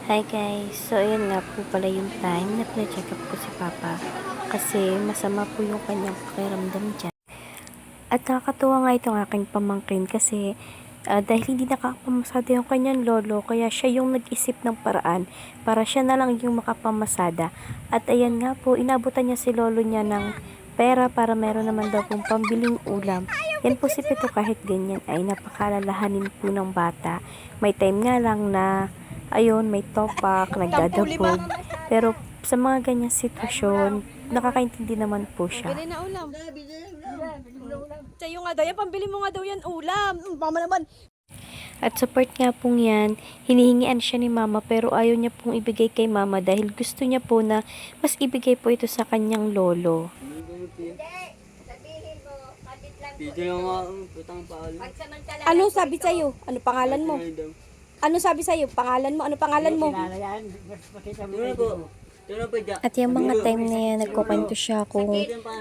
Hi guys, so ayan nga po pala yung time na pina-check up ko si Papa kasi masama po yung kanyang pakiramdam dyan. At nakakatuwa nga itong aking pamangkin kasi dahil hindi nakakapamasada yung kanyang lolo, kaya siya yung nag-isip ng paraan para siya na lang yung makapamasada. At ayan nga po, inabutan niya si lolo niya ng pera para meron naman daw pong pambiling ulam. Yan po si Pito kahit ganyan ay napakalalahanin po ng bata. May time nga lang na ayun, may topak, nagdadabog. Pero sa mga ganyang sitwasyon, nakakaintindi naman po siya. Bili na ulam. Sa'yo nga daw yan, pambili mo nga daw yan ulam. Mama naman. At support nga pong yan, hinihingian siya ni mama pero ayaw niya pong ibigay kay mama dahil gusto niya po na mas ibigay po ito sa kanyang lolo. Ano sabi sa'yo? Ano pangalan mo? Ano sabi sa'yo? Pangalan mo? Ano pangalan mo? At yung mga time na yan, nagkukwento siya kung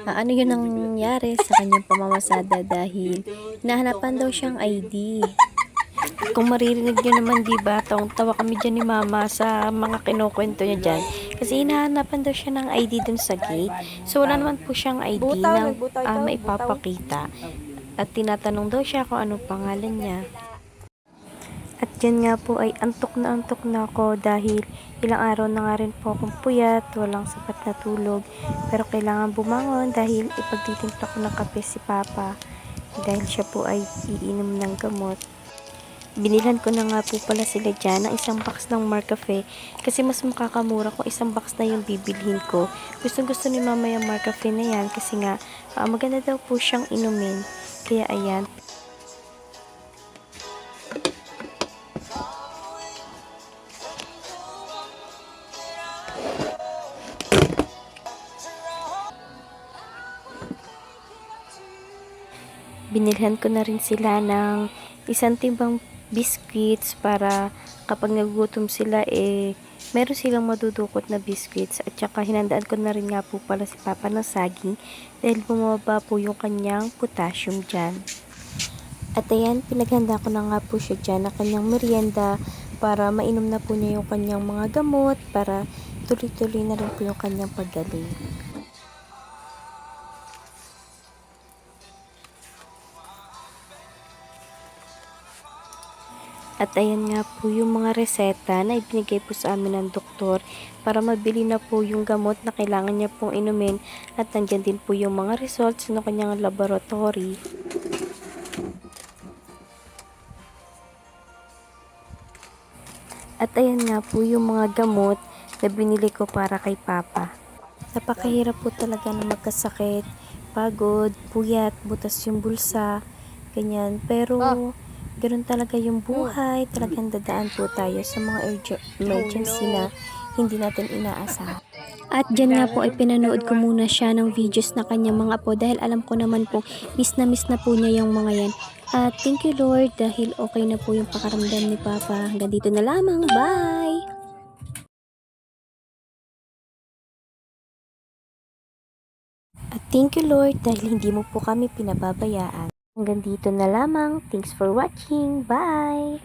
ano yun ang nangyari sa kanyang pamamasada dahil hinahanapan daw siyang ID. Kung maririnig nyo naman, diba, tawa kami dyan ni mama sa mga kinukwento niya dyan. Kasi hinahanapan daw siya ng ID dun sa gate. So, wala naman po siyang ID na maipapakita. At tinatanong daw siya kung anong pangalan niya. At yan nga po ay antok na ako dahil ilang araw na nga rin po akong puyat, walang sapat na tulog. Pero kailangan bumangon dahil ipagtitimpla ko ng kape si Papa dahil siya po ay iinom ng gamot. Binilhan ko na nga po pala sila dyan ng isang box ng Marcafe kasi mas makakamura kung isang box na yung bibilhin ko. Gustong gusto ni mama yung Marcafe na yan kasi nga maganda daw po siyang inumin. Kaya ayan. Binilhan ko na rin sila ng isang timbang biscuits para kapag nagugutom sila meron silang madudukot na biscuits. At saka hinandaan ko na rin nga po pala si Papa ng saging dahil bumaba po yung kanyang potassium dyan. At ayan, pinaghanda ko na nga po siya dyan na kanyang merienda para mainom na po niya yung kanyang mga gamot para tuloy-tuloy na rin po yung kanyang paggaling. At ayan nga po yung mga reseta na ibinigay po sa amin ng doktor para mabili na po yung gamot na kailangan niya pong inumin at nandyan din po yung mga results ng kanyang laboratory. At ayan nga po yung mga gamot na binili ko para kay Papa. Napakahirap po talaga na magkasakit, pagod, puyat, butas yung bulsa, ganyan. Pero ganoon talaga yung buhay, talagang dadaan po tayo sa mga emergency na hindi natin inaasahan. At dyan nga po ay pinanood ko muna siya ng videos na kanyang mga po dahil alam ko naman po miss na po niya yung mga yan. At thank you Lord dahil okay na po yung pakaramdam ni Papa. Hanggang dito na lamang. Bye! At thank you Lord dahil hindi mo po kami pinababayaan. Hanggang dito na lamang. Thanks for watching. Bye!